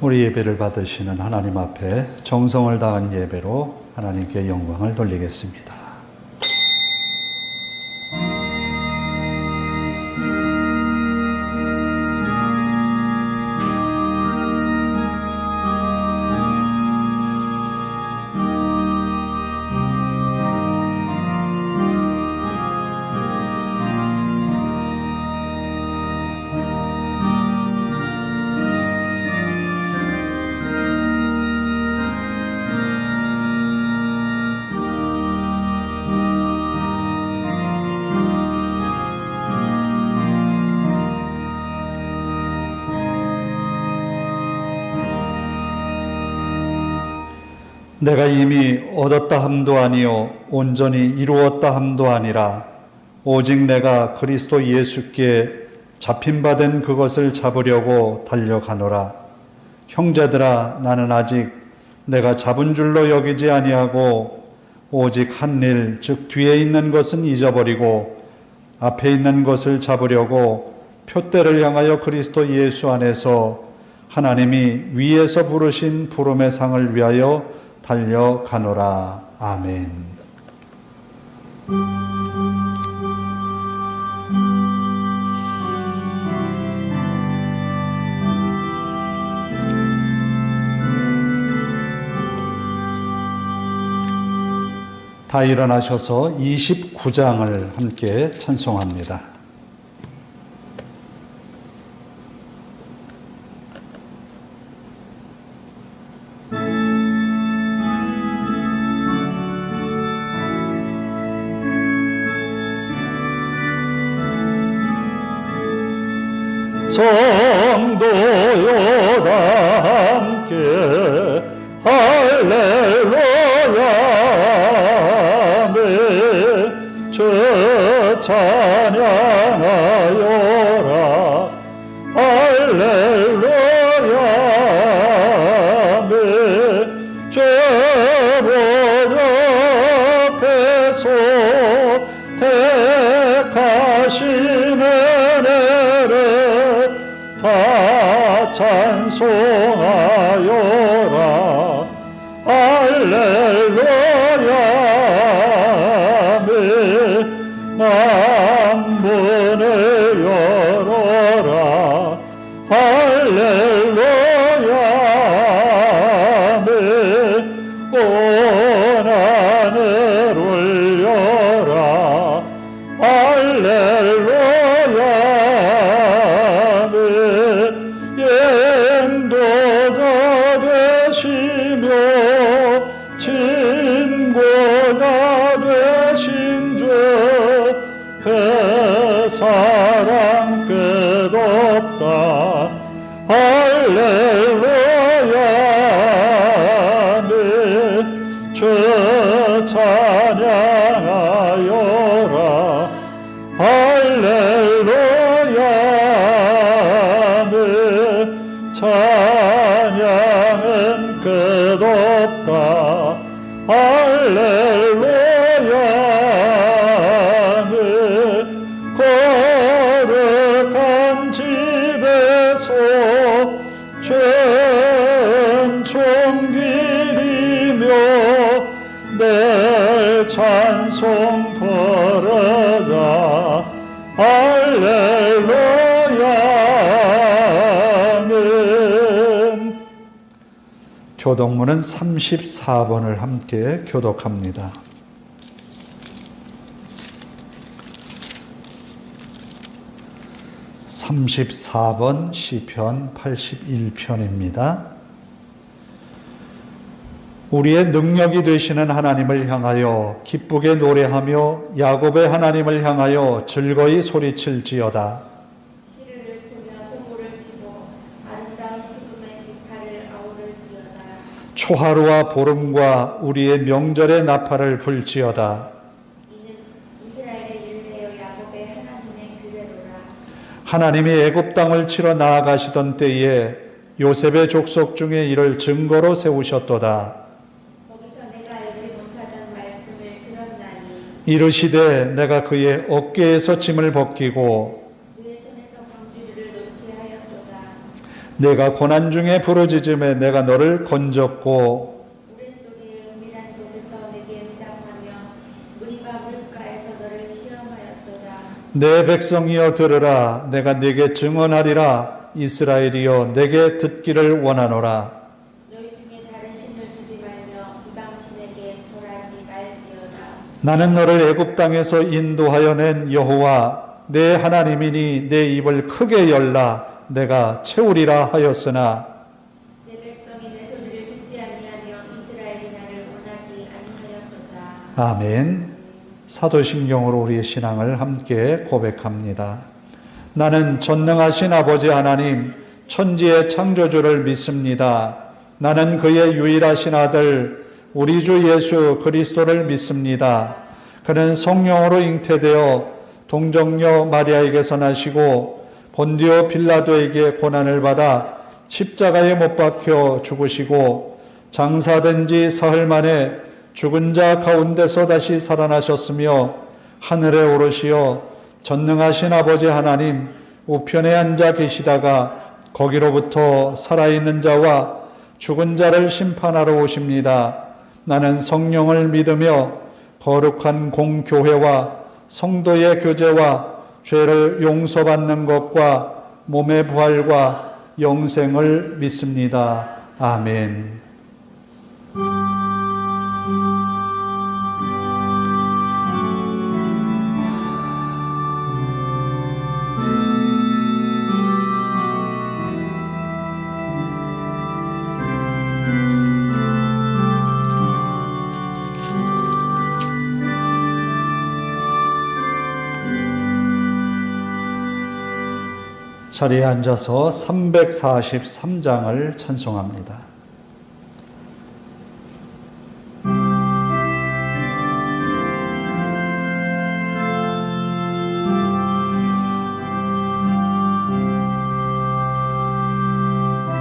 우리 예배를 받으시는 하나님 앞에 정성을 다한 예배로 하나님께 영광을 돌리겠습니다. 내가 이미 얻었다 함도 아니요 온전히 이루었다 함도 아니라 오직 내가 그리스도 예수께 잡힌 바 된 그것을 잡으려고 달려가노라. 형제들아, 나는 아직 내가 잡은 줄로 여기지 아니하고 오직 한 일, 즉 뒤에 있는 것은 잊어버리고 앞에 있는 것을 잡으려고 표대를 향하여 그리스도 예수 안에서 하나님이 위에서 부르신 부름의 상을 위하여 달려가노라. 아멘. 다 일어나셔서 29장을 함께 찬송합니다. 성도여 다 함께 할렐루야 아멘. 주 찬양하여라 할렐루야 아멘. 주 보좌 앞에서 택하시는 다 찬송하여라 할렐루야 아멘. 만문을 열어라 할렐루야 아멘. 온 하늘 올려라 할렐루야 되시며 친구가 되신 주 그 사랑 끝없다 할렐루야 아멘. 주 찬양하여라 할렐루야 아멘. 찬양은 끝없다 할렐루야 아멘. 거룩한 집에서 전총 기리며 내 찬송 부르자 할렐루야 아멘. 교독문은 34번을 함께 교독합니다. (34번) 시편 81편입니다. 우리의 능력이 되시는 하나님을 향하여 기쁘게 노래하며 야곱의 하나님을 향하여 즐거이 소리칠지어다. 시를 읊으며 동물을 치고 아름다운 시금의 깃발을 아우를지어다. 초하루와 보름과 우리의 명절의 나팔을 불지어다. 이는 이스라엘의 일내요 야곱의 하나님의 규례로라. 하나님이 애굽 땅을 치러 나아가시던 때에 요셉의 족속 중에 이를 증거로 세우셨도다. 거기서 내가 알지 못하던 말씀을 들었나니 이르시되 내가 그의 어깨에서 짐을 벗기고 그의 손에서 광주리를 놓게 하였도다. 내가 고난 중에 부르짖음에 내가 너를 건졌고 우레소리의 은밀한 곳에서 내게 응답하며 무리가 물가에서 너를 시험하였도다. 내 백성이여 들으라. 내가 네게 증언하리라. 이스라엘이여 내게 듣기를 원하노라. 너희 중에 다른 신을 두지 말며 이방 신에게 절하지 말지어다. 나는 너를 애굽 땅에서 인도하여 낸 여호와 내 하나님이니 내 입을 크게 열라. 내가 채우리라 하였으나 내 백성이 내 소리를 듣지 아니하며 이스라엘이 나를 원하지 아니하였도다. 아멘. 사도신경으로 우리의 신앙을 함께 고백합니다. 나는 전능하신 아버지 하나님 천지의 창조주를 믿습니다. 나는 그의 유일하신 아들 우리 주 예수 그리스도를 믿습니다. 그는 성령으로 잉태되어 동정녀 마리아에게서 나시고 본디오 빌라도에게 고난을 받아 십자가에 못 박혀 죽으시고 장사된 지 사흘 만에 죽은 자 가운데서 다시 살아나셨으며 하늘에 오르시어 전능하신 아버지 하나님 우편에 앉아 계시다가 거기로부터 살아있는 자와 죽은 자를 심판하러 오십니다. 나는 성령을 믿으며 거룩한 공교회와 성도의 교제와 죄를 용서받는 것과 몸의 부활과 영생을 믿습니다. 아멘. 자리에 앉아서 343장을 찬송합니다.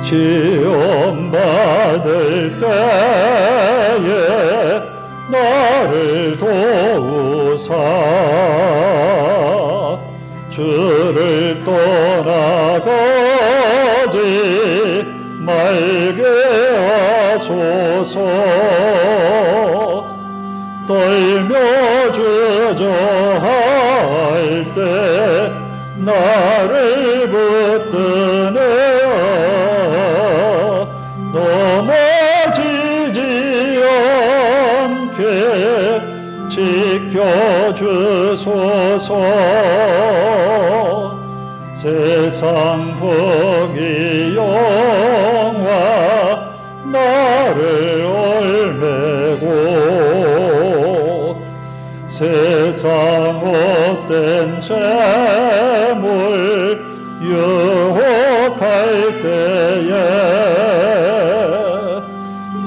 시험 받을 때에 나를 도우사 주를 떠나가지 말게 하소서. 떨며 주저할 때 나를 붙드네 넘어지지 않게 지켜주소서. 세상 복이 영화 나를 올매고 세상 헛된 재물 유혹할 때에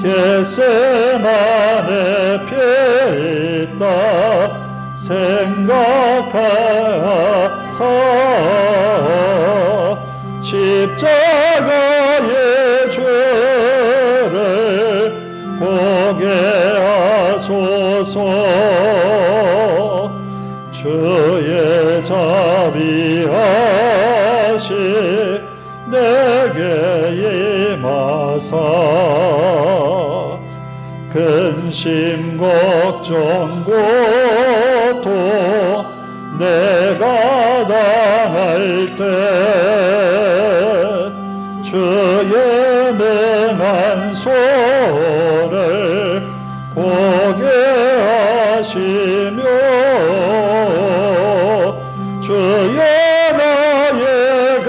겟세마네 피에 있다 생각하사 십자가의 죄를 보게 하소서. 주의 자비하시 내게 임하사 근심 걱정 고통 내가 당할 때 주의 능한 손을 보게 하시며 주의 나의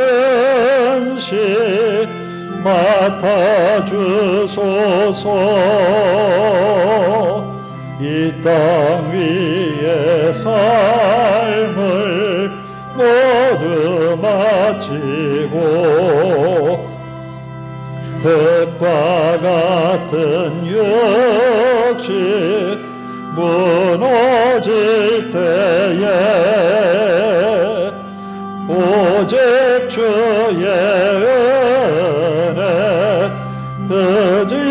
근심 맡아주소서. 이 땅 위의 삶을 모두 마치고 흙과 같은 육신 무너질 때에 오직 주의 은혜 의지하리니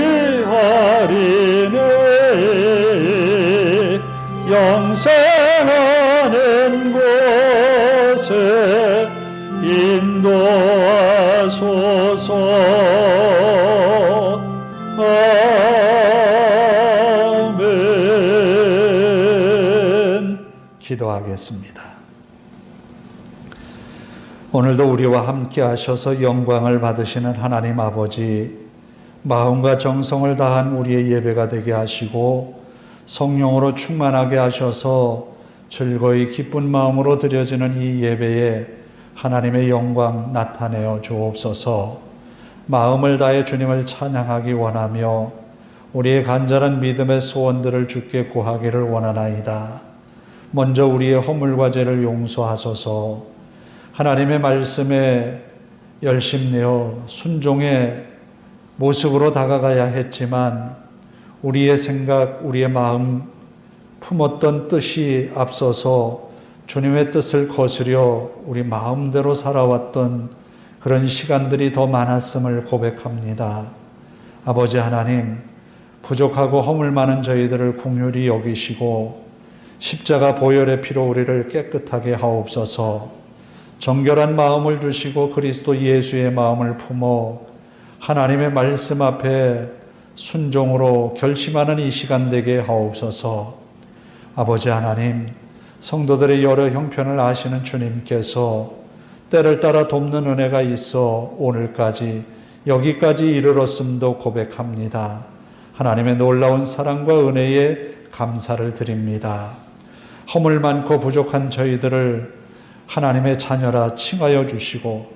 영생하는 곳에 인도하소서. 아멘. 기도하겠습니다. 오늘도 우리와 함께 하셔서 영광을 받으시는 하나님 아버지, 마음과 정성을 다한 우리의 예배가 되게 하시고 성령으로 충만하게 하셔서 즐거이 기쁜 마음으로 드려지는 이 예배에 하나님의 영광 나타내어 주옵소서. 마음을 다해 주님을 찬양하기 원하며 우리의 간절한 믿음의 소원들을 주께 구하기를 원하나이다. 먼저 우리의 허물과 죄를 용서하소서. 하나님의 말씀에 열심내어 순종의 모습으로 다가가야 했지만 우리의 생각, 우리의 마음 품었던 뜻이 앞서서 주님의 뜻을 거스려 우리 마음대로 살아왔던 그런 시간들이 더 많았음을 고백합니다. 아버지 하나님, 부족하고 허물 많은 저희들을 긍휼히 여기시고 십자가 보혈의 피로 우리를 깨끗하게 하옵소서. 정결한 마음을 주시고 그리스도 예수의 마음을 품어 하나님의 말씀 앞에 순종으로 결심하는 이 시간 되게 하옵소서. 아버지 하나님, 성도들의 여러 형편을 아시는 주님께서 때를 따라 돕는 은혜가 있어 오늘까지 여기까지 이르렀음도 고백합니다. 하나님의 놀라운 사랑과 은혜에 감사를 드립니다. 허물 많고 부족한 저희들을 하나님의 자녀라 칭하여 주시고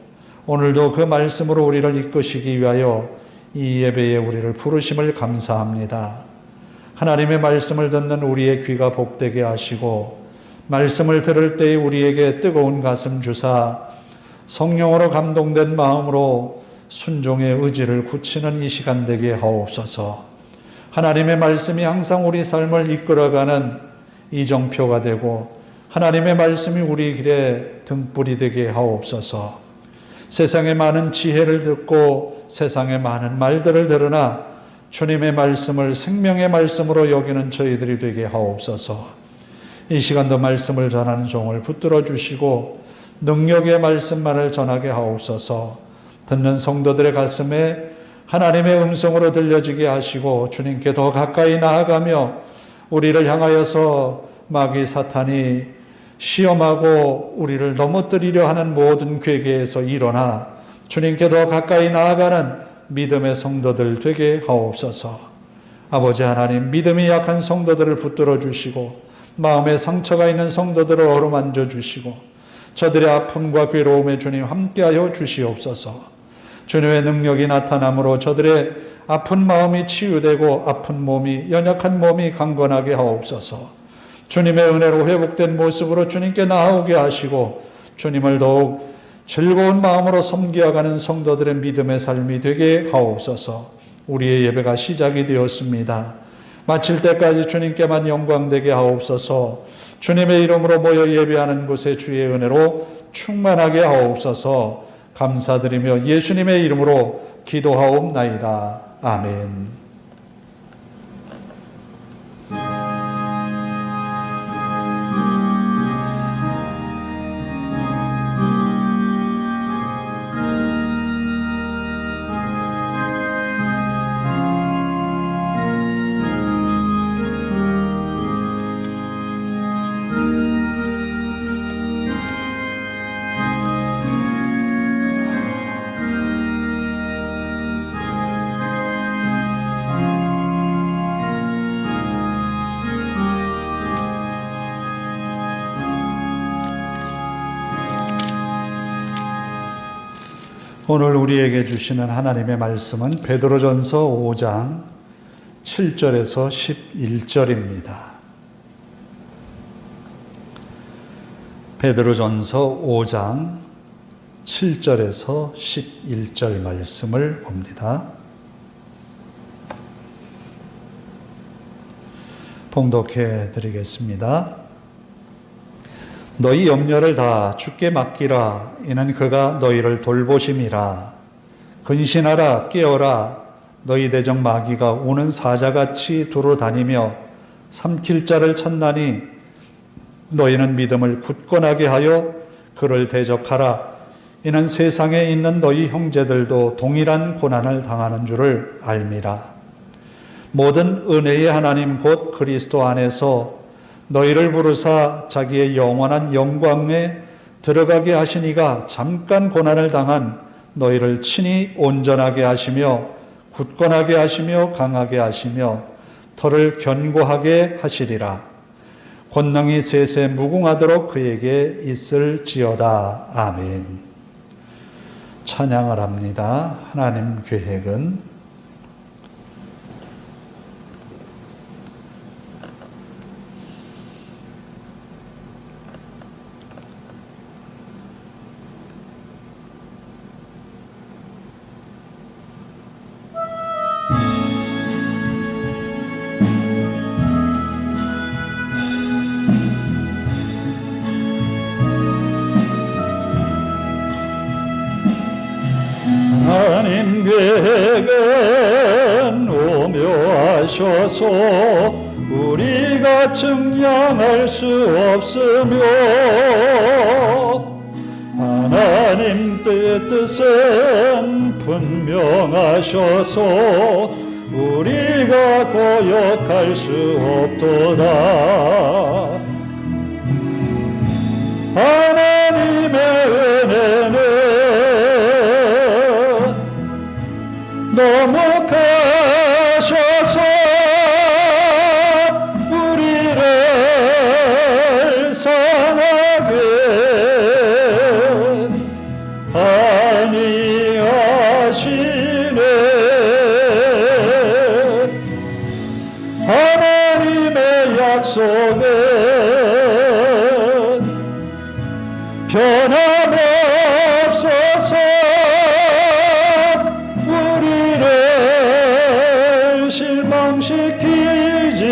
오늘도 그 말씀으로 우리를 이끄시기 위하여 이 예배에 우리를 부르심을 감사합니다. 하나님의 말씀을 듣는 우리의 귀가 복되게 하시고 말씀을 들을 때에 우리에게 뜨거운 가슴 주사 성령으로 감동된 마음으로 순종의 의지를 굳히는 이 시간 되게 하옵소서. 하나님의 말씀이 항상 우리 삶을 이끌어가는 이정표가 되고 하나님의 말씀이 우리 길에 등불이 되게 하옵소서. 세상의 많은 지혜를 듣고 세상의 많은 말들을 들으나 주님의 말씀을 생명의 말씀으로 여기는 저희들이 되게 하옵소서. 이 시간도 말씀을 전하는 종을 붙들어 주시고 능력의 말씀만을 전하게 하옵소서. 듣는 성도들의 가슴에 하나님의 음성으로 들려지게 하시고 주님께 더 가까이 나아가며 우리를 향하여서 마귀 사탄이 시험하고 우리를 넘어뜨리려 하는 모든 괴계에서 일어나 주님께 더 가까이 나아가는 믿음의 성도들 되게 하옵소서. 아버지 하나님, 믿음이 약한 성도들을 붙들어 주시고 마음에 상처가 있는 성도들을 어루만져 주시고 저들의 아픔과 괴로움에 주님 함께하여 주시옵소서. 주님의 능력이 나타남으로 저들의 아픈 마음이 치유되고 아픈 몸이, 연약한 몸이 강건하게 하옵소서. 주님의 은혜로 회복된 모습으로 주님께 나아오게 하시고 주님을 더욱 즐거운 마음으로 섬기어가는 성도들의 믿음의 삶이 되게 하옵소서. 우리의 예배가 시작이 되었습니다. 마칠 때까지 주님께만 영광되게 하옵소서. 주님의 이름으로 모여 예배하는 곳에 주의 은혜로 충만하게 하옵소서. 감사드리며 예수님의 이름으로 기도하옵나이다. 아멘. 오늘 우리에게 주시는 하나님의 말씀은 베드로전서 5장 7절에서 11절입니다. 베드로전서 5장 7절에서 11절 말씀을 봅니다. 봉독해 드리겠습니다. 너희 염려를 다 주께 맡기라. 이는 그가 너희를 돌보심이라. 근신하라, 깨어라. 너희 대적 마귀가 오는 사자같이 두루 다니며 삼킬 자를 찾나니 너희는 믿음을 굳건하게 하여 그를 대적하라. 이는 세상에 있는 너희 형제들도 동일한 고난을 당하는 줄을 알미라. 모든 은혜의 하나님 곧 그리스도 안에서 너희를 부르사 자기의 영원한 영광에 들어가게 하시니가 잠깐 고난을 당한 너희를 친히 온전하게 하시며 굳건하게 하시며 강하게 하시며 털을 견고하게 하시리라. 권능이 세세 무궁하도록 그에게 있을지어다. 아멘. 찬양을 합니다. 하나님 계획은 하나님 계획은 오묘하셔서 우리가 측량할 수 없으며 하나님 뜻은 분명하셔서 우리가 고역할 수 없도다. 하나님의 은혜는 너무 크셔서 우리를 상하게 아니하시네. 하나님의 약속은 변함없어서 실망시키지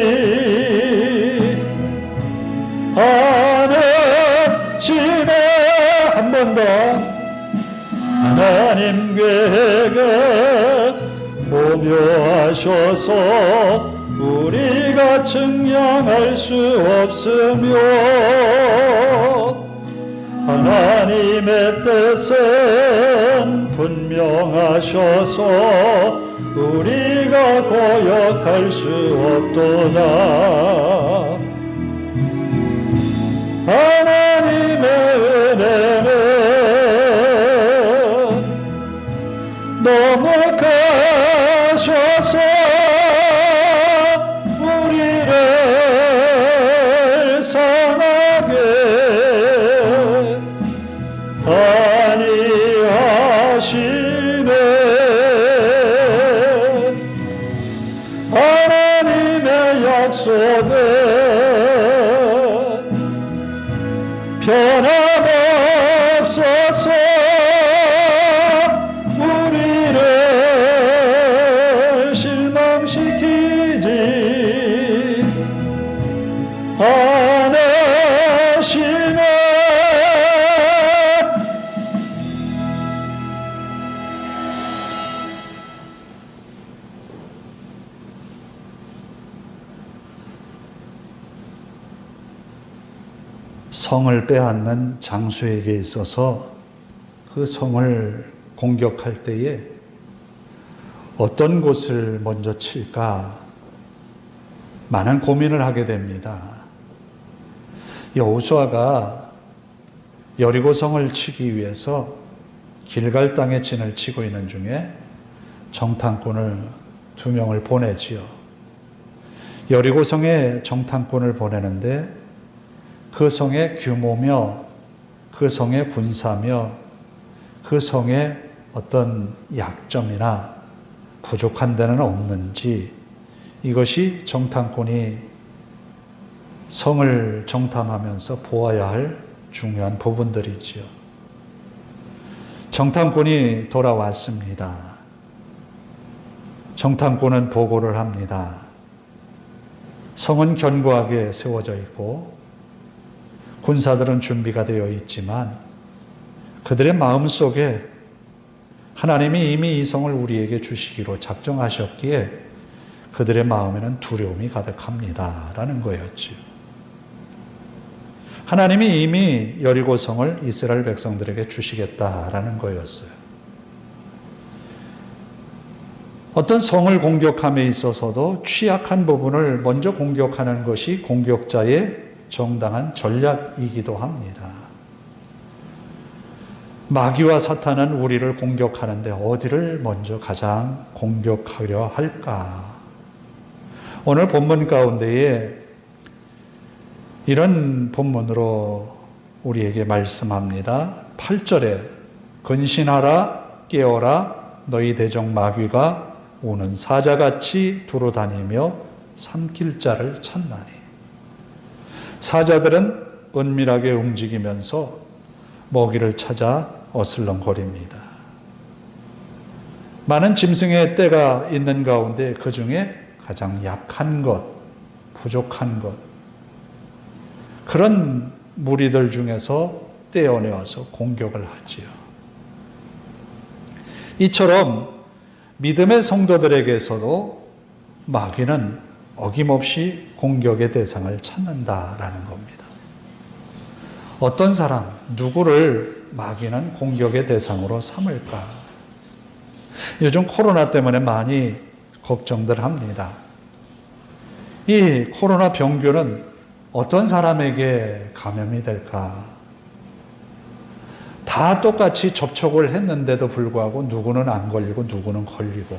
않으시네. 한 번 더. 하나님 계획은 오묘하셔서 우리가 측량할 수 없으며 하나님의 뜻은 분명하셔서 우리가 고역할 수 없도다. 하나님의 은혜는 너무 크셔서 우리를 상하게 아니하시네. 하나님의 약속은 변함없어서 우리를 실망시키지 않으시네. 성을 빼앗는 장수에게 있어서 그 성을 공격할 때에 어떤 곳을 먼저 칠까 많은 고민을 하게 됩니다. 여호수아가 여리고 성을 치기 위해서 길갈 땅에 진을 치고 있는 중에 정탐꾼을 2명을 보내지요. 여리고 성에 정탐꾼을 보내는데 그 성의 규모며 그 성의 군사며 그 성의 어떤 약점이나 부족한 데는 없는지 이것이 정탐꾼이 성을 정탐하면서 보아야 할 중요한 부분들이지요. 정탐꾼이 돌아왔습니다. 정탐꾼은 보고를 합니다. 성은 견고하게 세워져 있고 군사들은 준비가 되어 있지만 그들의 마음속에 하나님이 이미 이 성을 우리에게 주시기로 작정하셨기에 그들의 마음에는 두려움이 가득합니다. 라는 거였지요. 하나님이 이미 여리고성을 이스라엘 백성들에게 주시겠다라는 거였어요. 어떤 성을 공격함에 있어서도 취약한 부분을 먼저 공격하는 것이 공격자의 정당한 전략이기도 합니다. 마귀와 사탄은 우리를 공격하는데 어디를 먼저 가장 공격하려 할까? 오늘 본문 가운데에 이런 본문으로 우리에게 말씀합니다. 8절에 근신하라 깨어라 너희 대적 마귀가 우는 사자같이 두루 다니며 삼킬 자를 찾나니. 사자들은 은밀하게 움직이면서 먹이를 찾아 어슬렁거립니다. 많은 짐승의 떼가 있는 가운데 그 중에 가장 약한 것, 부족한 것, 그런 무리들 중에서 떼어내어서 공격을 하지요. 이처럼 믿음의 성도들에게서도 마귀는 어김없이 공격의 대상을 찾는다라는 겁니다. 어떤 사람, 누구를 마귀는 공격의 대상으로 삼을까? 요즘 코로나 때문에 많이 걱정들 합니다. 이 코로나 병균은 어떤 사람에게 감염이 될까? 다 똑같이 접촉을 했는데도 불구하고 누구는 안 걸리고 누구는 걸리고,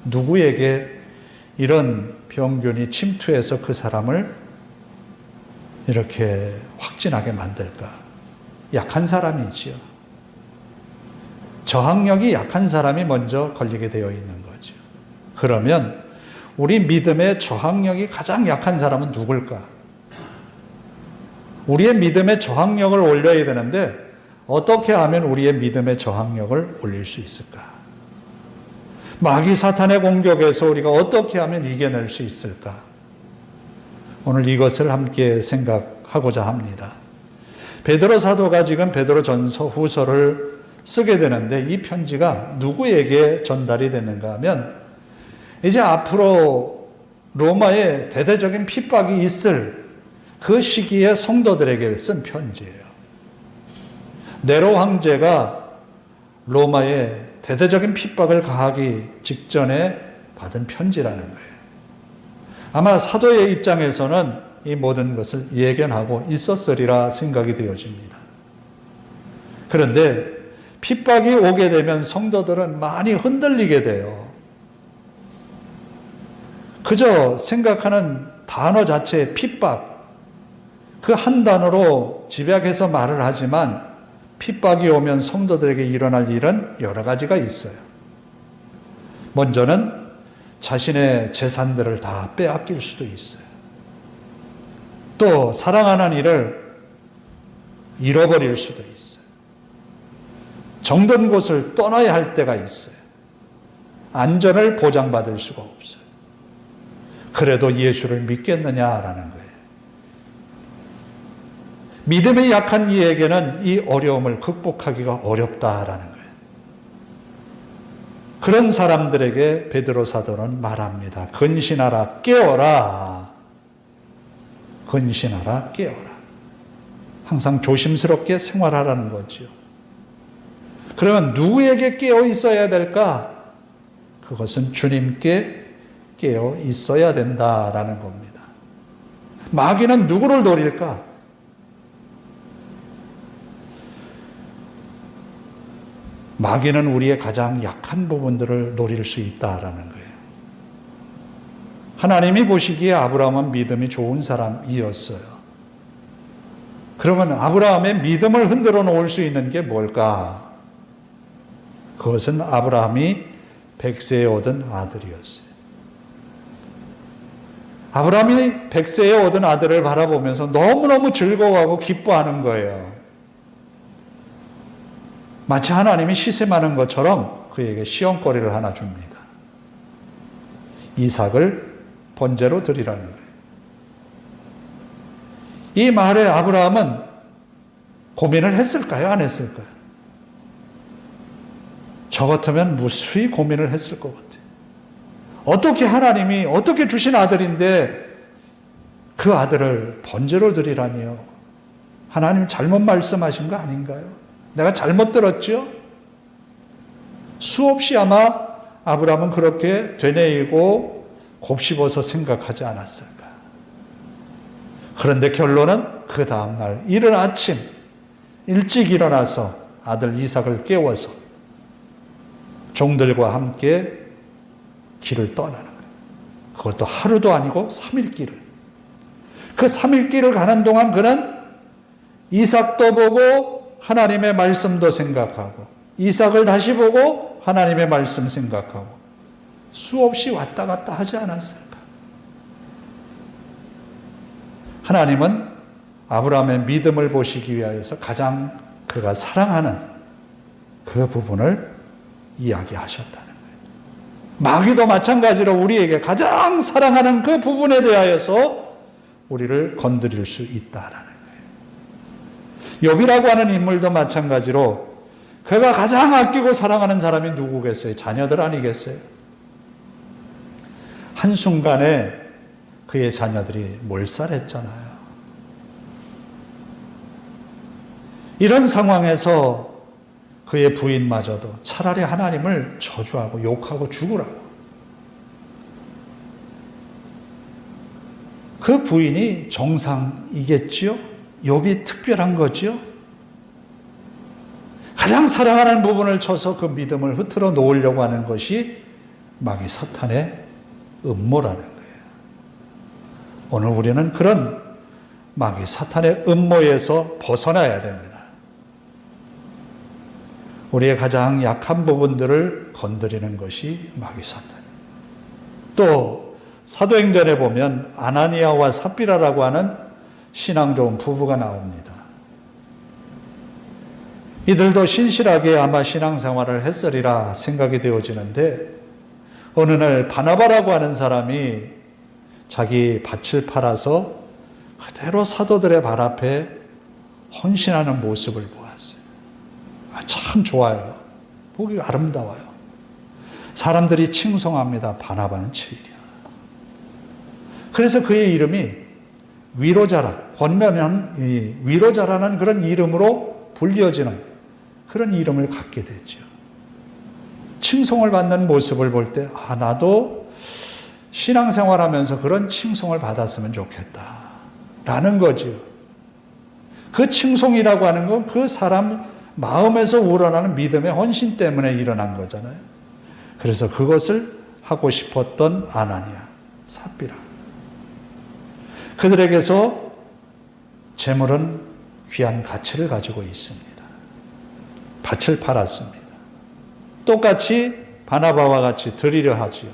누구에게 이런 병균이 침투해서 그 사람을 이렇게 확진하게 만들까? 약한 사람이지요. 저항력이 약한 사람이 먼저 걸리게 되어 있는 거죠. 그러면 우리 믿음의 저항력이 가장 약한 사람은 누굴까? 우리의 믿음의 저항력을 올려야 되는데 어떻게 하면 우리의 믿음의 저항력을 올릴 수 있을까? 마귀 사탄의 공격에서 우리가 어떻게 하면 이겨낼 수 있을까? 오늘 이것을 함께 생각하고자 합니다. 베드로 사도가 지금 베드로전서 후서를 쓰게 되는데 이 편지가 누구에게 전달이 되는가 하면 이제 앞으로 로마에 대대적인 핍박이 있을 그 시기에 성도들에게 쓴 편지예요. 네로 황제가 로마에 대대적인 핍박을 가하기 직전에 받은 편지라는 거예요. 아마 사도의 입장에서는 이 모든 것을 예견하고 있었으리라 생각이 되어집니다. 그런데 핍박이 오게 되면 성도들은 많이 흔들리게 돼요. 그저 생각하는 단어 자체의 핍박, 그 한 단어로 집약해서 말을 하지만 핍박이 오면 성도들에게 일어날 일은 여러 가지가 있어요. 먼저는 자신의 재산들을 다 빼앗길 수도 있어요. 또 사랑하는 이를 잃어버릴 수도 있어요. 정든 곳을 떠나야 할 때가 있어요. 안전을 보장받을 수가 없어요. 그래도 예수를 믿겠느냐라는 거예요. 믿음이 약한 이에게는 이 어려움을 극복하기가 어렵다라는 거예요. 그런 사람들에게 베드로 사도는 말합니다. 근신하라, 깨어라. 근신하라, 깨어라. 항상 조심스럽게 생활하라는 거지요. 그러면 누구에게 깨어 있어야 될까? 그것은 주님께 깨어 있어야 된다라는 겁니다. 마귀는 누구를 노릴까? 마귀는 우리의 가장 약한 부분들을 노릴 수 있다라는 거예요. 하나님이 보시기에 아브라함은 믿음이 좋은 사람이었어요. 그러면 아브라함의 믿음을 흔들어 놓을 수 있는 게 뭘까? 그것은 아브라함이 100세에 얻은 아들이었어요. 아브라함이 100세에 얻은 아들을 바라보면서 너무너무 즐거워하고 기뻐하는 거예요. 마치 하나님이 시샘하는 것처럼 그에게 시험거리를 하나 줍니다. 이삭을 번제로 드리라는 거예요. 이 말에 아브라함은 고민을 했을까요? 안 했을까요? 저 같으면 무수히 고민을 했을 것 같아요. 어떻게 하나님이 어떻게 주신 아들인데 그 아들을 번제로 드리라니요? 하나님 잘못 말씀하신 거 아닌가요? 내가 잘못 들었죠? 수없이 아마 아브라함은 그렇게 되뇌이고 곱씹어서 생각하지 않았을까. 그런데 결론은 그 다음날 이른 아침 일찍 일어나서 아들 이삭을 깨워서 종들과 함께 길을 떠나는 거예요. 그것도 하루도 아니고 3일 길을. 그 3일 길을 가는 동안 그는 이삭도 보고 하나님의 말씀도 생각하고 이삭을 다시 보고 하나님의 말씀 생각하고 수없이 왔다 갔다 하지 않았을까? 하나님은 아브라함의 믿음을 보시기 위하여서 가장 그가 사랑하는 그 부분을 이야기하셨다는 거예요. 마귀도 마찬가지로 우리에게 가장 사랑하는 그 부분에 대하여서 우리를 건드릴 수 있다라는 거예요. 욥이라고 하는 인물도 마찬가지로 그가 가장 아끼고 사랑하는 사람이 누구겠어요? 자녀들 아니겠어요? 한순간에 그의 자녀들이 몰살했잖아요. 이런 상황에서 그의 부인마저도 차라리 하나님을 저주하고 욕하고 죽으라고. 그 부인이 정상이겠지요? 욥이 특별한 거지요? 가장 사랑하는 부분을 쳐서 그 믿음을 흐트러 놓으려고 하는 것이 마귀 사탄의 음모라는 거예요. 오늘 우리는 그런 마귀 사탄의 음모에서 벗어나야 됩니다. 우리의 가장 약한 부분들을 건드리는 것이 마귀 사탄. 또 사도행전에 보면 아나니아와 삽비라라고 하는 신앙 좋은 부부가 나옵니다. 이들도 신실하게 아마 신앙생활을 했으리라 생각이 되어지는데 어느 날 바나바라고 하는 사람이 자기 밭을 팔아서 그대로 사도들의 발 앞에 헌신하는 모습을 보았어요. 참 좋아요. 보기 아름다워요. 사람들이 칭송합니다. 바나바는 제일이야. 그래서 그의 이름이 위로자라, 권면한 위로자라는 그런 이름으로 불려지는 그런 이름을 갖게 되죠. 칭송을 받는 모습을 볼 때 나도 신앙생활하면서 그런 칭송을 받았으면 좋겠다라는 거죠. 그 칭송이라고 하는 건 그 사람 마음에서 우러나는 믿음의 헌신 때문에 일어난 거잖아요. 그래서 그것을 하고 싶었던 아나니아, 삽비라. 그들에게서 재물은 귀한 가치를 가지고 있습니다. 밭을 팔았습니다. 똑같이 바나바와 같이 드리려 하지요.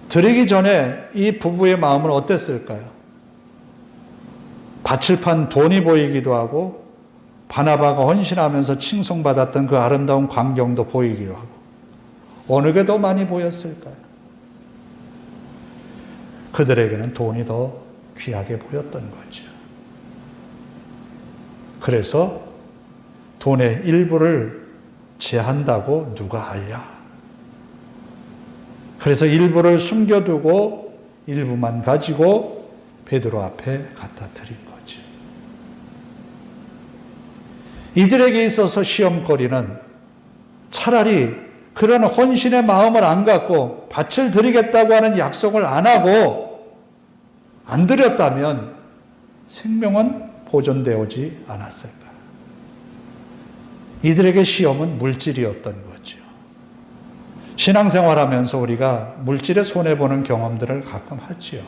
드리기 전에 이 부부의 마음은 어땠을까요? 밭을 판 돈이 보이기도 하고 바나바가 헌신하면서 칭송받았던 그 아름다운 광경도 보이기도 하고 어느 게 더 많이 보였을까요? 그들에게는 돈이 더 귀하게 보였던 거죠. 그래서 돈의 일부를 제한다고 누가 알냐? 그래서 일부를 숨겨두고 일부만 가지고 베드로 앞에 갖다 드린 거죠. 이들에게 있어서 시험거리는 차라리 그런 헌신의 마음을 안 갖고 밭을 드리겠다고 하는 약속을 안 하고 안 드렸다면 생명은 보존되어지 않았을까. 이들에게 시험은 물질이었던 거죠. 신앙생활하면서 우리가 물질에 손해보는 경험들을 가끔 하지요.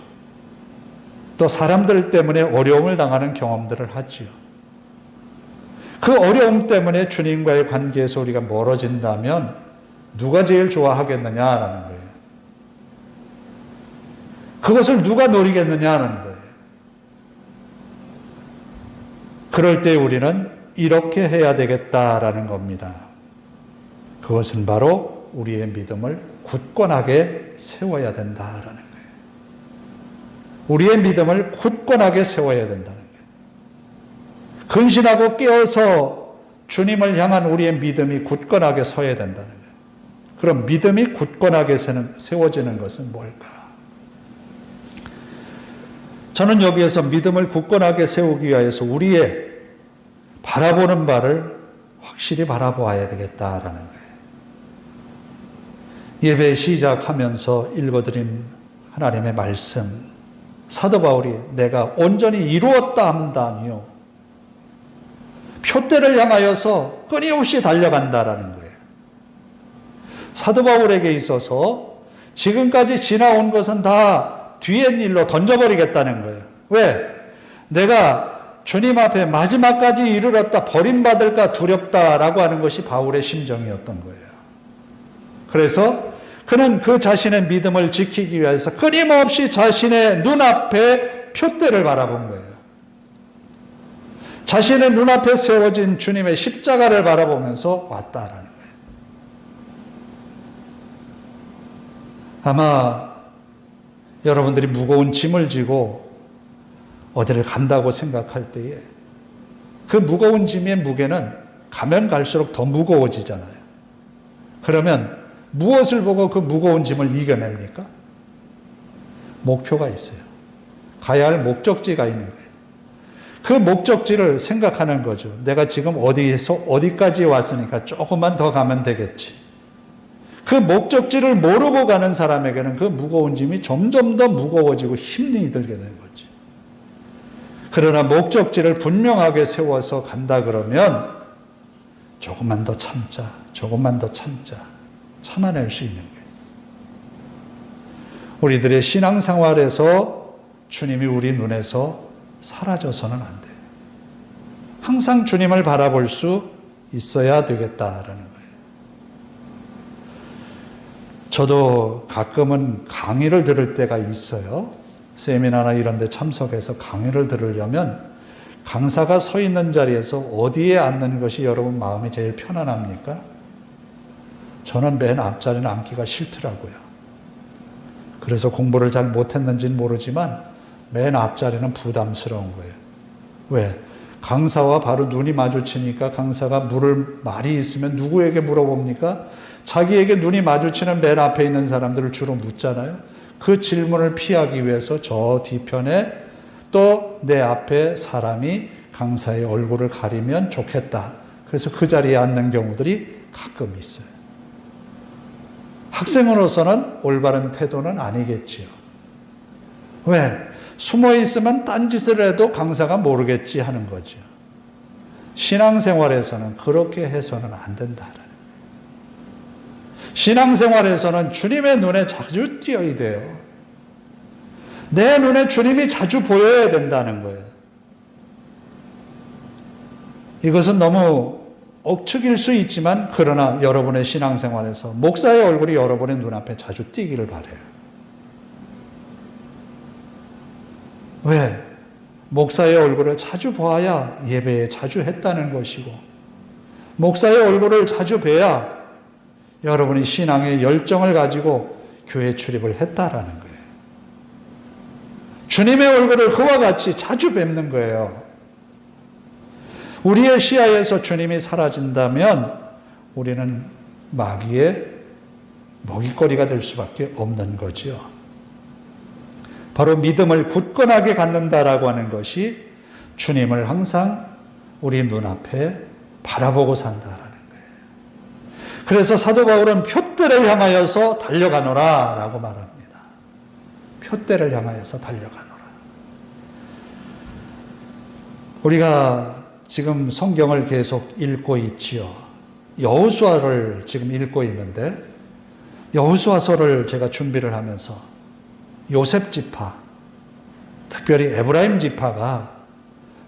또 사람들 때문에 어려움을 당하는 경험들을 하지요. 그 어려움 때문에 주님과의 관계에서 우리가 멀어진다면 누가 제일 좋아하겠느냐라는 거예요. 그것을 누가 노리겠느냐라는 거예요. 그럴 때 우리는 이렇게 해야 되겠다라는 겁니다. 그것은 바로 우리의 믿음을 굳건하게 세워야 된다라는 거예요. 우리의 믿음을 굳건하게 세워야 된다는 거예요. 근신하고 깨어서 주님을 향한 우리의 믿음이 굳건하게 서야 된다는 거예요. 그럼 믿음이 굳건하게 세워지는 것은 뭘까? 저는 여기에서 믿음을 굳건하게 세우기 위해서 우리의 바라보는 바를 확실히 바라보아야 되겠다라는 거예요. 예배 시작하면서 읽어드린 하나님의 말씀, 사도 바울이 내가 온전히 이루었다 함다니요, 표대를 향하여서 끊임없이 달려간다라는 거예요. 사도 바울에게 있어서 지금까지 지나온 것은 다 뒤의 일로 던져버리겠다는 거예요. 왜? 내가 주님 앞에 마지막까지 이르렀다, 버림받을까 두렵다라고 하는 것이 바울의 심정이었던 거예요. 그래서 그는 그 자신의 믿음을 지키기 위해서 끊임없이 자신의 눈앞에 표대를 바라본 거예요. 자신의 눈앞에 세워진 주님의 십자가를 바라보면서 왔다라는 거예요. 아마 여러분들이 무거운 짐을 지고 어디를 간다고 생각할 때에 그 무거운 짐의 무게는 가면 갈수록 더 무거워지잖아요. 그러면 무엇을 보고 그 무거운 짐을 이겨냅니까? 목표가 있어요. 가야 할 목적지가 있는 거예요. 그 목적지를 생각하는 거죠. 내가 지금 어디에서 어디까지 왔으니까 조금만 더 가면 되겠지. 그 목적지를 모르고 가는 사람에게는 그 무거운 짐이 점점 더 무거워지고 힘이 들게 되는 거지. 그러나 목적지를 분명하게 세워서 간다 그러면 조금만 더 참자, 조금만 더 참자, 참아낼 수 있는 거예요. 우리들의 신앙생활에서 주님이 우리 눈에서 사라져서는 안 돼요. 항상 주님을 바라볼 수 있어야 되겠다라는 거예요. 저도 가끔은 강의를 들을 때가 있어요. 세미나나 이런 데 참석해서 강의를 들으려면 강사가 서 있는 자리에서 어디에 앉는 것이 여러분 마음이 제일 편안합니까? 저는 맨 앞자리는 앉기가 싫더라고요. 그래서 공부를 잘 못했는지는 모르지만 맨 앞자리는 부담스러운 거예요. 왜? 강사와 바로 눈이 마주치니까 강사가 물을 말이 있으면 누구에게 물어봅니까? 자기에게 눈이 마주치는 맨 앞에 있는 사람들을 주로 묻잖아요. 그 질문을 피하기 위해서 저 뒤편에 또 내 앞에 사람이 강사의 얼굴을 가리면 좋겠다. 그래서 그 자리에 앉는 경우들이 가끔 있어요. 학생으로서는 올바른 태도는 아니겠지요. 왜? 숨어 있으면 딴짓을 해도 강사가 모르겠지 하는 거죠. 신앙생활에서는 그렇게 해서는 안 된다. 신앙생활에서는 주님의 눈에 자주 띄어야 돼요. 내 눈에 주님이 자주 보여야 된다는 거예요. 이것은 너무 억측일 수 있지만 그러나 여러분의 신앙생활에서 목사의 얼굴이 여러분의 눈앞에 자주 띄기를 바라요. 왜? 목사의 얼굴을 자주 보아야 예배에 자주 했다는 것이고, 목사의 얼굴을 자주 뵈야 여러분이 신앙의 열정을 가지고 교회 출입을 했다라는 거예요. 주님의 얼굴을 그와 같이 자주 뵙는 거예요. 우리의 시야에서 주님이 사라진다면 우리는 마귀의 먹잇거리가 될 수밖에 없는 거죠. 바로 믿음을 굳건하게 갖는다라고 하는 것이 주님을 항상 우리 눈앞에 바라보고 산다라는 거예요. 그래서 사도 바울은 표대를 향하여서 달려가노라 라고 말합니다. 표대를 향하여서 달려가노라. 우리가 지금 성경을 계속 읽고 있지요. 여호수아를 지금 읽고 있는데 여호수아서를 제가 준비를 하면서 요셉 지파, 특별히 에브라임 지파가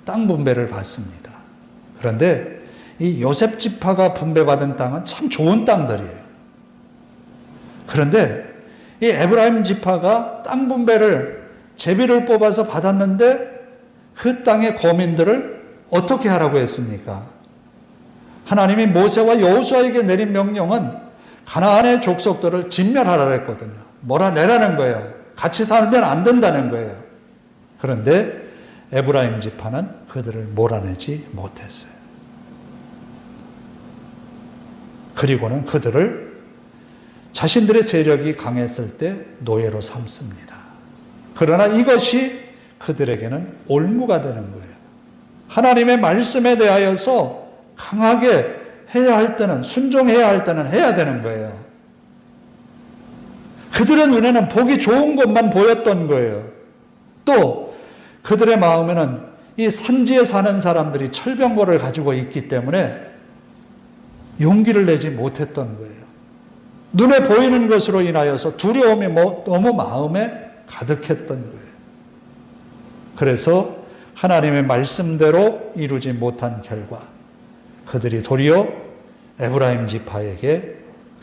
땅 분배를 받습니다. 그런데 이 요셉 지파가 분배받은 땅은 참 좋은 땅들이에요. 그런데 이 에브라임 지파가 땅 분배를 제비를 뽑아서 받았는데 그 땅의 거민들을 어떻게 하라고 했습니까? 하나님이 모세와 여호수아에게 내린 명령은 가나안의 족속들을 진멸하라고 했거든요. 몰아내라는 거예요. 같이 살면 안 된다는 거예요. 그런데 에브라임 지파는 그들을 몰아내지 못했어요. 그리고는 그들을 자신들의 세력이 강했을 때 노예로 삼습니다. 그러나 이것이 그들에게는 올무가 되는 거예요. 하나님의 말씀에 대하여서 강하게 해야 할 때는, 순종해야 할 때는 해야 되는 거예요. 그들의 눈에는 보기 좋은 것만 보였던 거예요. 또 그들의 마음에는 이 산지에 사는 사람들이 철병거를 가지고 있기 때문에 용기를 내지 못했던 거예요. 눈에 보이는 것으로 인하여서 두려움이 너무 마음에 가득했던 거예요. 그래서 하나님의 말씀대로 이루지 못한 결과 그들이 도리어 에브라임 지파에게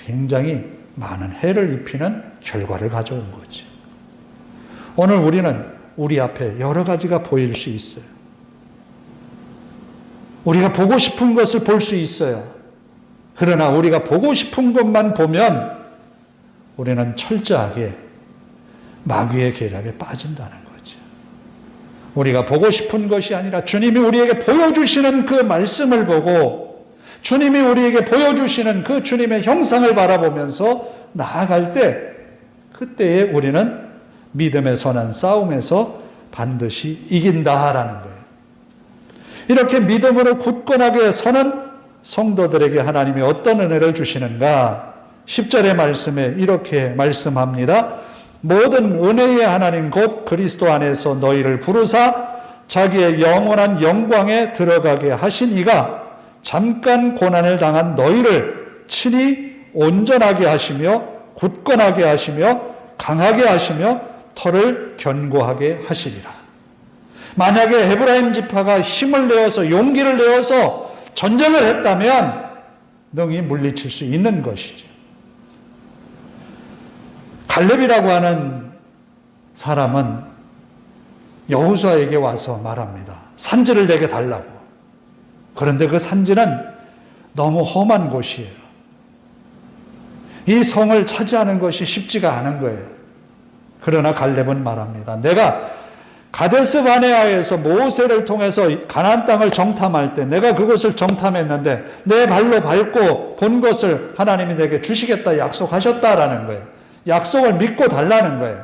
굉장히 많은 해를 입히는 결과를 가져온 거죠. 오늘 우리는 우리 앞에 여러 가지가 보일 수 있어요. 우리가 보고 싶은 것을 볼 수 있어요. 그러나 우리가 보고 싶은 것만 보면 우리는 철저하게 마귀의 계략에 빠진다는 거죠. 우리가 보고 싶은 것이 아니라 주님이 우리에게 보여주시는 그 말씀을 보고 주님이 우리에게 보여주시는 그 주님의 형상을 바라보면서 나아갈 때 그때에 우리는 믿음의 선한 싸움에서 반드시 이긴다라는 거예요. 이렇게 믿음으로 굳건하게 서는 성도들에게 하나님이 어떤 은혜를 주시는가? 10절의 말씀에 이렇게 말씀합니다. 모든 은혜의 하나님 곧 그리스도 안에서 너희를 부르사 자기의 영원한 영광에 들어가게 하신 이가 잠깐 고난을 당한 너희를 친히 온전하게 하시며 굳건하게 하시며 강하게 하시며 터를 견고하게 하시리라. 만약에 에브라임 지파가 힘을 내어서 용기를 내어서 전쟁을 했다면 능히 물리칠 수 있는 것이죠. 갈렙이라고 하는 사람은 여호수아에게 와서 말합니다. 산지를 내게 달라고. 그런데 그 산지는 너무 험한 곳이에요. 이 성을 차지하는 것이 쉽지가 않은 거예요. 그러나 갈렙은 말합니다. 내가 가데스 바네아에서 모세를 통해서 가나안 땅을 정탐할 때 내가 그것을 정탐했는데 내 발로 밟고 본 것을 하나님이 내게 주시겠다 약속하셨다라는 거예요. 약속을 믿고 달라는 거예요.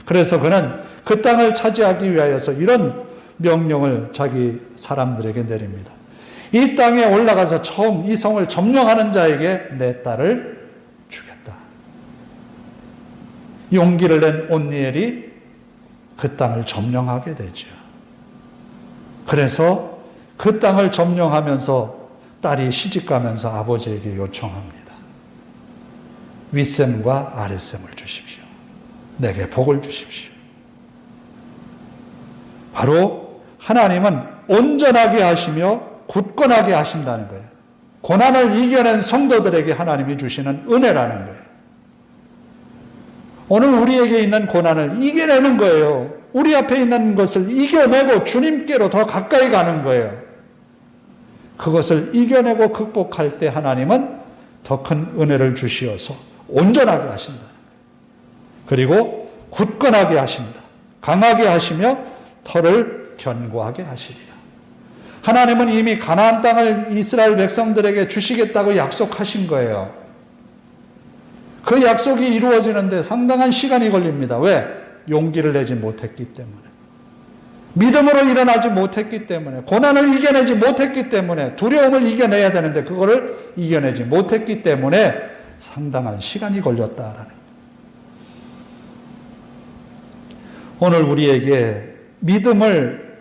그래서 그는 그 땅을 차지하기 위하여서 이런 명령을 자기 사람들에게 내립니다. 이 땅에 올라가서 처음 이 성을 점령하는 자에게 내 딸을 주겠다. 용기를 낸 온니엘이 그 땅을 점령하게 되죠. 그래서 그 땅을 점령하면서 딸이 시집가면서 아버지에게 요청합니다. 윗셈과 아랫셈을 주십시오. 내게 복을 주십시오. 바로 하나님은 온전하게 하시며 굳건하게 하신다는 거예요. 고난을 이겨낸 성도들에게 하나님이 주시는 은혜라는 거예요. 오늘 우리에게 있는 고난을 이겨내는 거예요. 우리 앞에 있는 것을 이겨내고 주님께로 더 가까이 가는 거예요. 그것을 이겨내고 극복할 때 하나님은 더 큰 은혜를 주시어서 온전하게 하신다. 그리고 굳건하게 하신다. 강하게 하시며 터를 견고하게 하시리라. 하나님은 이미 가나안 땅을 이스라엘 백성들에게 주시겠다고 약속하신 거예요. 그 약속이 이루어지는데 상당한 시간이 걸립니다. 왜? 용기를 내지 못했기 때문에. 믿음으로 일어나지 못했기 때문에. 고난을 이겨내지 못했기 때문에. 두려움을 이겨내야 되는데 그거를 이겨내지 못했기 때문에 상당한 시간이 걸렸다라는 거예요. 오늘 우리에게 믿음을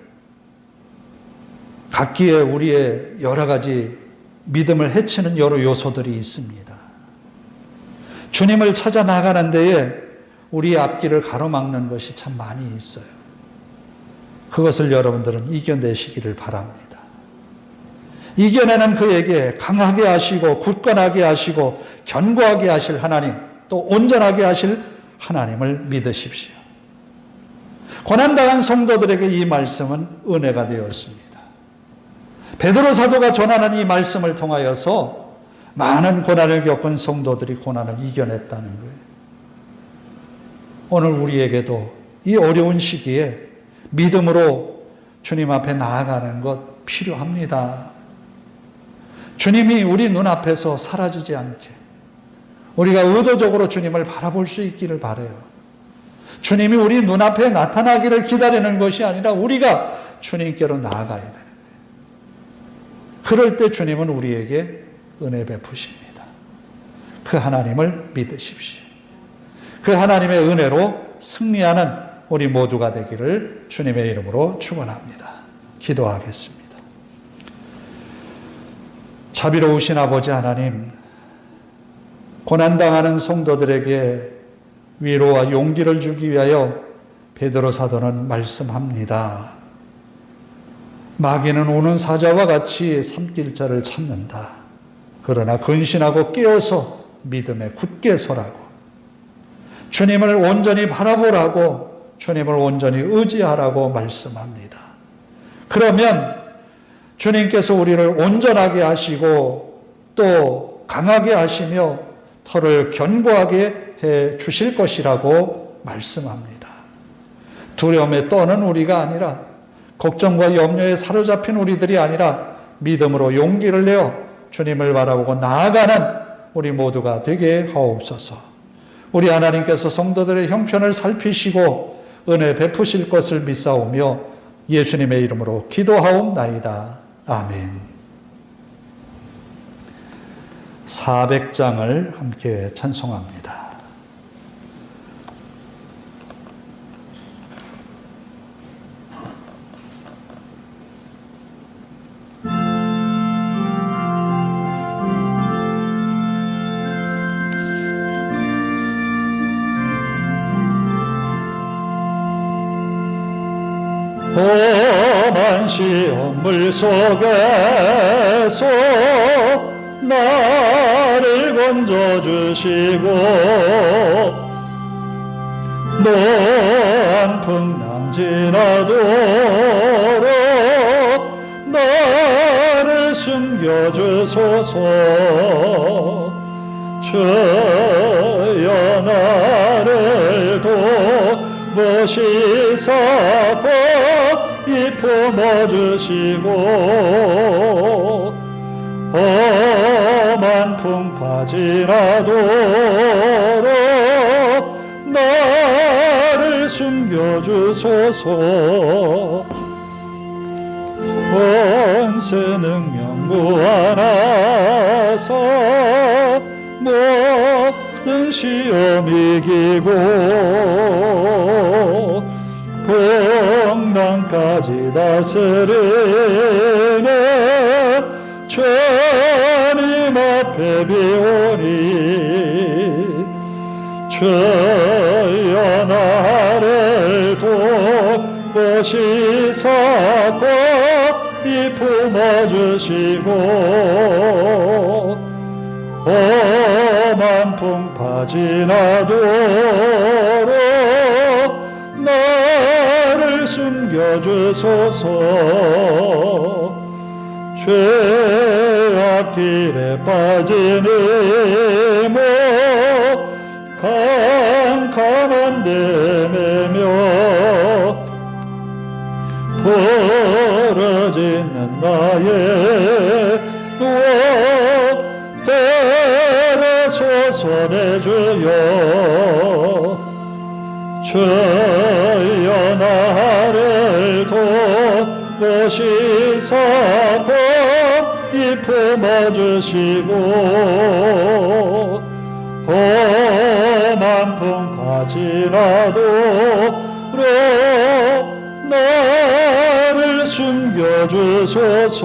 갖기에 우리의 여러 가지 믿음을 해치는 여러 요소들이 있습니다. 주님을 찾아 나가는 데에 우리의 앞길을 가로막는 것이 참 많이 있어요. 그것을 여러분들은 이겨내시기를 바랍니다. 이겨내는 그에게 강하게 하시고 굳건하게 하시고 견고하게 하실 하나님, 또 온전하게 하실 하나님을 믿으십시오. 고난당한 성도들에게 이 말씀은 은혜가 되었습니다. 베드로 사도가 전하는 이 말씀을 통하여서 많은 고난을 겪은 성도들이 고난을 이겨냈다는 거예요. 오늘 우리에게도 이 어려운 시기에 믿음으로 주님 앞에 나아가는 것 필요합니다. 주님이 우리 눈앞에서 사라지지 않게 우리가 의도적으로 주님을 바라볼 수 있기를 바라요. 주님이 우리 눈앞에 나타나기를 기다리는 것이 아니라 우리가 주님께로 나아가야 되는 거예요. 그럴 때 주님은 우리에게 은혜 베푸십니다. 그 하나님을 믿으십시오. 그 하나님의 은혜로 승리하는 우리 모두가 되기를 주님의 이름으로 축원합니다. 기도하겠습니다. 자비로우신 아버지 하나님, 고난당하는 성도들에게 위로와 용기를 주기 위하여 베드로 사도는 말씀합니다. 마귀는 오는 사자와 같이 삼킬 자를 찾는다. 그러나 근신하고 깨어서 믿음에 굳게 서라고, 주님을 온전히 바라보라고, 주님을 온전히 의지하라고 말씀합니다. 그러면 주님께서 우리를 온전하게 하시고 또 강하게 하시며 털을 견고하게 해 주실 것이라고 말씀합니다. 두려움에 떠는 우리가 아니라, 걱정과 염려에 사로잡힌 우리들이 아니라 믿음으로 용기를 내어 주님을 바라보고 나아가는 우리 모두가 되게 하옵소서. 우리 하나님께서 성도들의 형편을 살피시고 은혜 베푸실 것을 믿사오며 예수님의 이름으로 기도하옵나이다. 아멘. 400장을 함께 찬송합니다. 험한 시험 물속에서 나를 건져주시고 노한 풍랑 지나도록 나를 숨겨주소서. 주여 나를 모시사고 이 품어주시고 험한 풍파 지나도록 나를 숨겨주소서. 원세 능력 무한하사 모든 시험 이기고 풍랑까지 다스리네 주님 앞에 비오니 주여 나를 도우시사고 이 품어주시고 험한 풍파 지나도록 나를 숨겨주소서. 죄악 길에 빠진 이모 캄캄한 데 매며 부러지는 나의 데려소서 내 주여. 주여 나를 도우시사고 이 품어주시고 험한 풍파 지나도록 나를 숨겨주소서.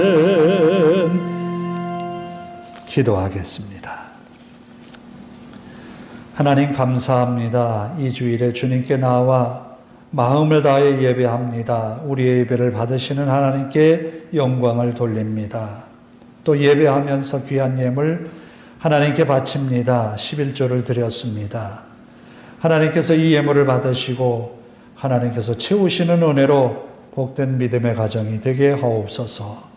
아멘. 기도하겠습니다. 하나님 감사합니다. 이 주일에 주님께 나와 마음을 다해 예배합니다. 우리의 예배를 받으시는 하나님께 영광을 돌립니다. 또 예배하면서 귀한 예물 하나님께 바칩니다. 11조를 드렸습니다. 하나님께서 이 예물을 받으시고 하나님께서 채우시는 은혜로 복된 믿음의 가정이 되게 하옵소서.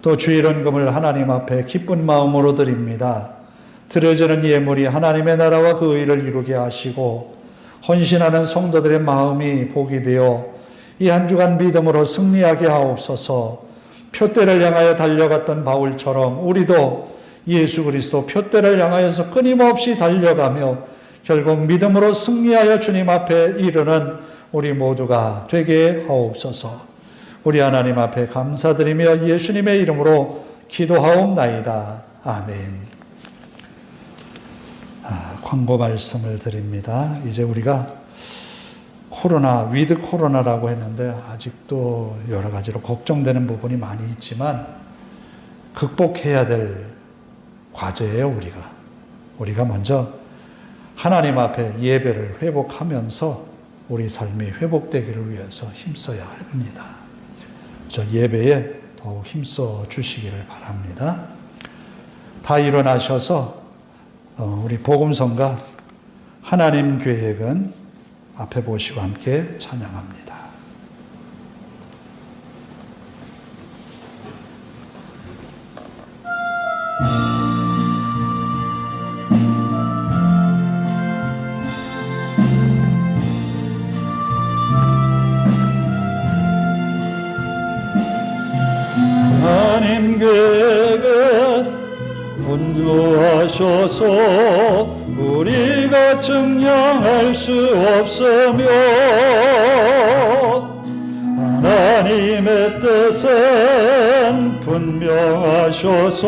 또 주일 헌금을 하나님 앞에 기쁜 마음으로 드립니다. 드려지는 예물이 하나님의 나라와 그 의를 이루게 하시고 헌신하는 성도들의 마음이 복이 되어 이 한 주간 믿음으로 승리하게 하옵소서. 표대를 향하여 달려갔던 바울처럼 우리도 예수 그리스도 표대를 향하여서 끊임없이 달려가며 결국 믿음으로 승리하여 주님 앞에 이르는 우리 모두가 되게 하옵소서. 우리 하나님 앞에 감사드리며 예수님의 이름으로 기도하옵나이다. 아멘. 광고 말씀을 드립니다. 이제 우리가 위드 코로나라고 했는데 아직도 여러 가지로 걱정되는 부분이 많이 있지만 극복해야 될 과제예요, 우리가 먼저 하나님 앞에 예배를 회복하면서 우리 삶이 회복되기를 위해서 힘써야 합니다. 저 예배에 더욱 힘써 주시기를 바랍니다. 다 일어나셔서 우리 복음성가 하나님 계획은 앞에 보시고 함께 찬양합니다. 하나님 계획은 온유하셔서 우리가 증량할 수 없으며 하나님의 뜻은 분명하셔서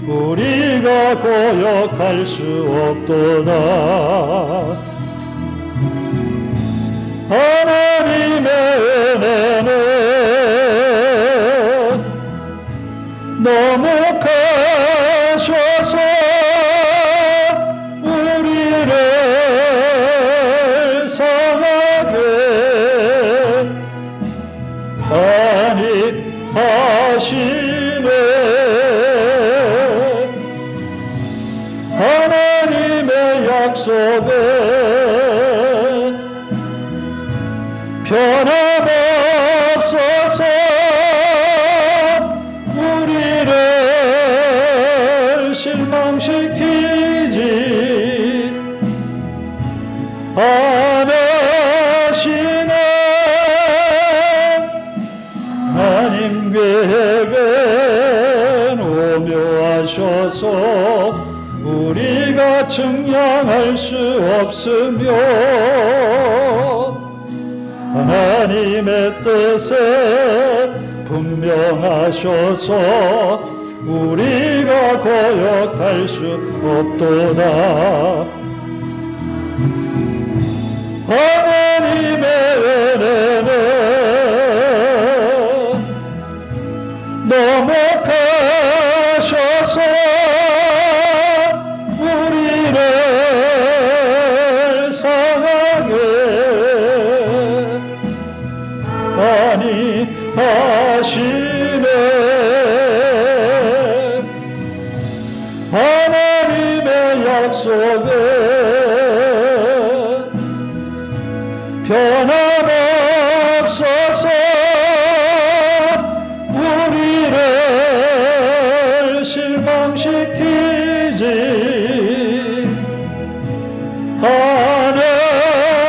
우리가 고역할 수 없도다. 하나님의 은혜는 너무 크셔서 우리를 상하게 하시네. 하나님의 약속은 변함없어서 우리를 실망시키지 않으시네. 하나님 계획은 오묘하셔서 우리가 증량할 수 없으며 하나님의 뜻은 분명하셔서 우리가 고역할 수 없도다. 하나님의 은혜는 너무 크셔서 우리를 상하게 하시네. 하나님의 약속은 변함없어서 우리를 실망시키지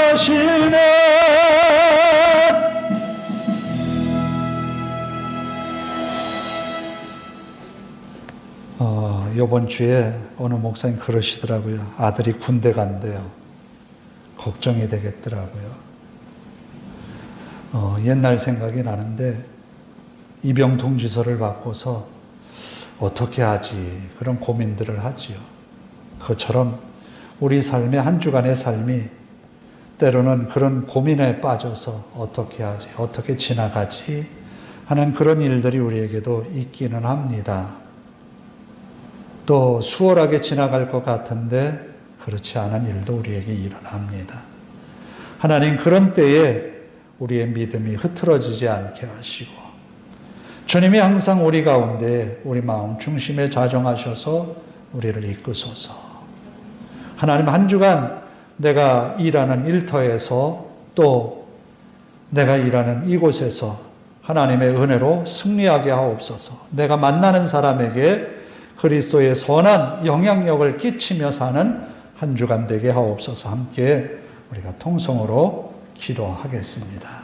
않으시네. 이번 주에 어느 목사님 그러시더라고요. 아들이 군대 간대요. 걱정이 되겠더라고요. 옛날 생각이 나는데 입영 통지서를 받고서 어떻게 하지? 그런 고민들을 하지요. 그것처럼 우리 삶의 한 주간의 삶이 때로는 그런 고민에 빠져서 어떻게 하지? 어떻게 지나가지? 하는 그런 일들이 우리에게도 있기는 합니다. 또 수월하게 지나갈 것 같은데 그렇지 않은 일도 우리에게 일어납니다. 하나님 그런 때에 우리의 믿음이 흐트러지지 않게 하시고 주님이 항상 우리 가운데 우리 마음 중심에 자정하셔서 우리를 이끄소서. 하나님 한 주간 내가 일하는 일터에서 또 내가 일하는 이곳에서 하나님의 은혜로 승리하게 하옵소서. 내가 만나는 사람에게 그리스도의 선한 영향력을 끼치며 사는 한 주간 되게 하옵소서. 함께 우리가 통성으로 기도하겠습니다.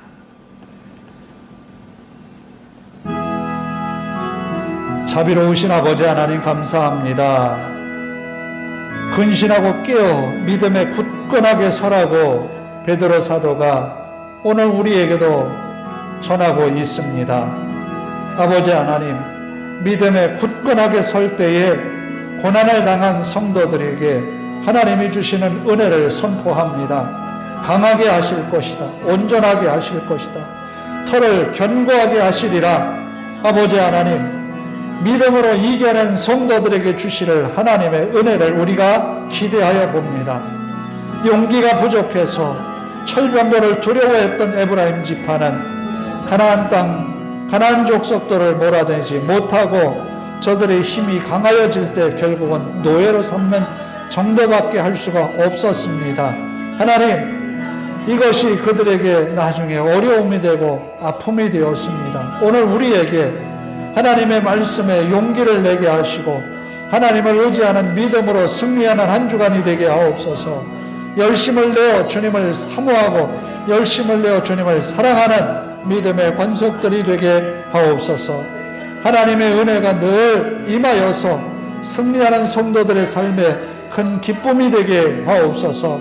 자비로우신 아버지 하나님 감사합니다. 근신하고 깨어 믿음에 굳건하게 서라고 베드로 사도가 오늘 우리에게도 전하고 있습니다. 아버지 하나님, 믿음에 굳건하게 설 때에 고난을 당한 성도들에게 하나님이 주시는 은혜를 선포합니다. 강하게 하실 것이다. 온전하게 하실 것이다. 터를 견고하게 하시리라. 아버지 하나님, 믿음으로 이겨낸 성도들에게 주시를 하나님의 은혜를 우리가 기대하여 봅니다. 용기가 부족해서 철병거를 두려워했던 에브라임 지파는 가나안 땅, 가나안 족속들을 몰아내지 못하고 저들의 힘이 강하여질 때 결국은 노예로 삼는 정도밖에 할 수가 없었습니다. 하나님, 이것이 그들에게 나중에 어려움이 되고 아픔이 되었습니다. 오늘 우리에게 하나님의 말씀에 용기를 내게 하시고 하나님을 의지하는 믿음으로 승리하는 한 주간이 되게 하옵소서. 열심을 내어 주님을 사모하고 열심을 내어 주님을 사랑하는 믿음의 권속들이 되게 하옵소서. 하나님의 은혜가 늘 임하여서 승리하는 성도들의 삶에 큰 기쁨이 되게 하옵소서.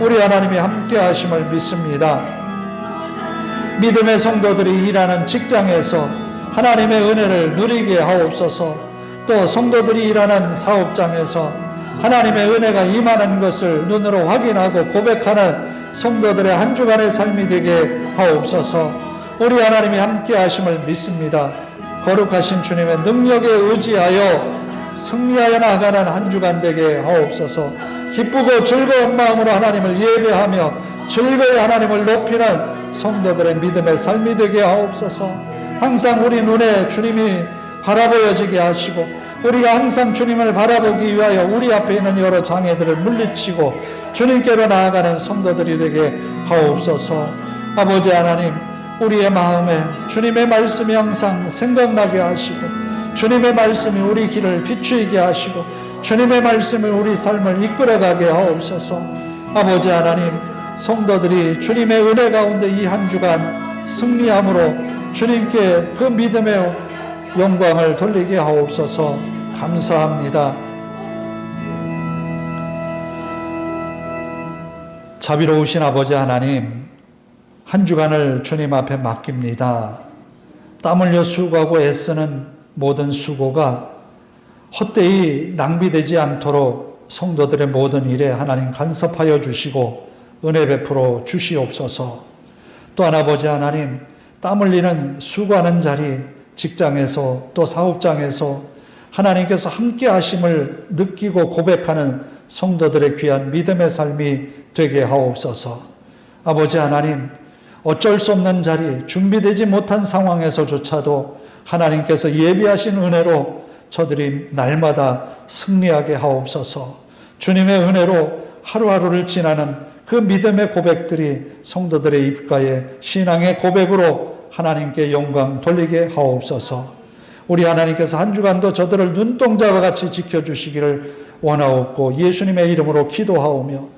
우리 하나님이 함께 하심을 믿습니다. 믿음의 성도들이 일하는 직장에서 하나님의 은혜를 누리게 하옵소서. 또 성도들이 일하는 사업장에서 하나님의 은혜가 임하는 것을 눈으로 확인하고 고백하는 성도들의 한 주간의 삶이 되게 하옵소서. 우리 하나님이 함께 하심을 믿습니다. 거룩하신 주님의 능력에 의지하여 승리하여 나가는 한 주간 되게 하옵소서. 기쁘고 즐거운 마음으로 하나님을 예배하며 즐거이 하나님을 높이는 성도들의 믿음의 삶이 되게 하옵소서. 항상 우리 눈에 주님이 바라보여지게 하시고 우리가 항상 주님을 바라보기 위하여 우리 앞에 있는 여러 장애들을 물리치고 주님께로 나아가는 성도들이 되게 하옵소서. 아버지 하나님, 우리의 마음에 주님의 말씀이 항상 생각나게 하시고 주님의 말씀이 우리 길을 비추이게 하시고 주님의 말씀이 우리 삶을 이끌어가게 하옵소서. 아버지 하나님, 성도들이 주님의 은혜 가운데 이 한 주간 승리함으로 주님께 그 믿음의 영광을 돌리게 하옵소서. 감사합니다. 자비로우신 아버지 하나님, 한 주간을 주님 앞에 맡깁니다. 땀 흘려 수고하고 애쓰는 모든 수고가 헛되이 낭비되지 않도록 성도들의 모든 일에 하나님 간섭하여 주시고 은혜 베풀어 주시옵소서. 또한 아버지 하나님, 땀 흘리는 수고하는 자리, 직장에서 또 사업장에서 하나님께서 함께 하심을 느끼고 고백하는 성도들의 귀한 믿음의 삶이 되게 하옵소서. 아버지 하나님, 어쩔 수 없는 자리, 준비되지 못한 상황에서조차도 하나님께서 예비하신 은혜로 저들이 날마다 승리하게 하옵소서. 주님의 은혜로 하루하루를 지나는 그 믿음의 고백들이 성도들의 입가에 신앙의 고백으로 하나님께 영광 돌리게 하옵소서. 우리 하나님께서 한 주간도 저들을 눈동자와 같이 지켜주시기를 원하옵고 예수님의 이름으로 기도하오며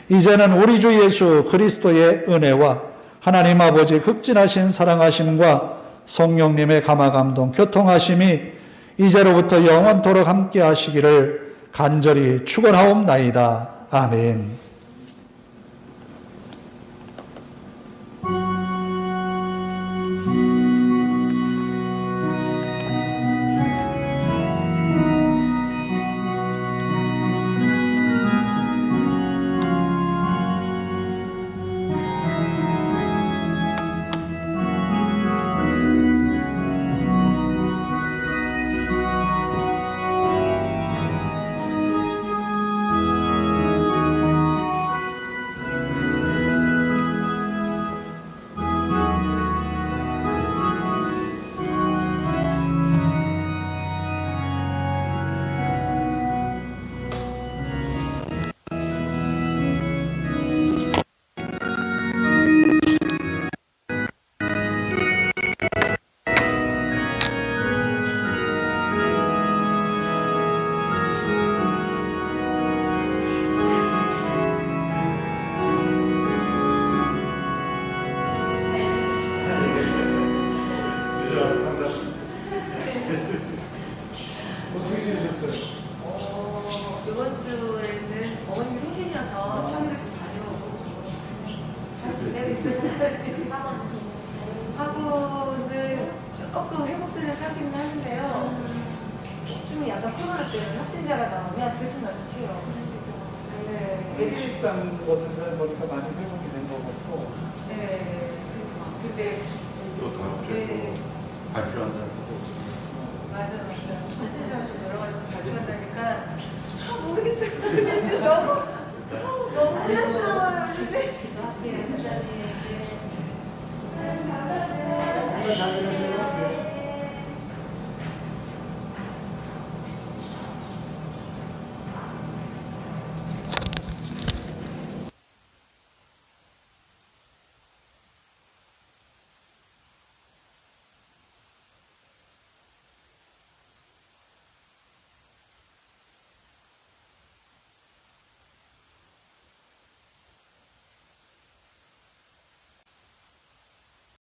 이제는 우리 주 예수 그리스도의 은혜와 하나님 아버지 극진하신 사랑하심과 성령님의 감화감동 교통하심이 이제로부터 영원토록 함께 하시기를 간절히 축원하옵나이다. 아멘. 학원은 조금 회복세를 하긴 하는데요. 좀 약간 코로나 때문에 확진자가 나오면 들쑥날쑥해요. 네. 식당 같은 데는 보니까 많이 회복이 된 것 같고. 네. 근데 또 다음 주에 네. 또 발표한다고. 맞아요. 확진자가 좀 여러 가지 발표한다니까 모르겠어요. 너무 혼란스러워요. 근데 네, 감사합니다. 네.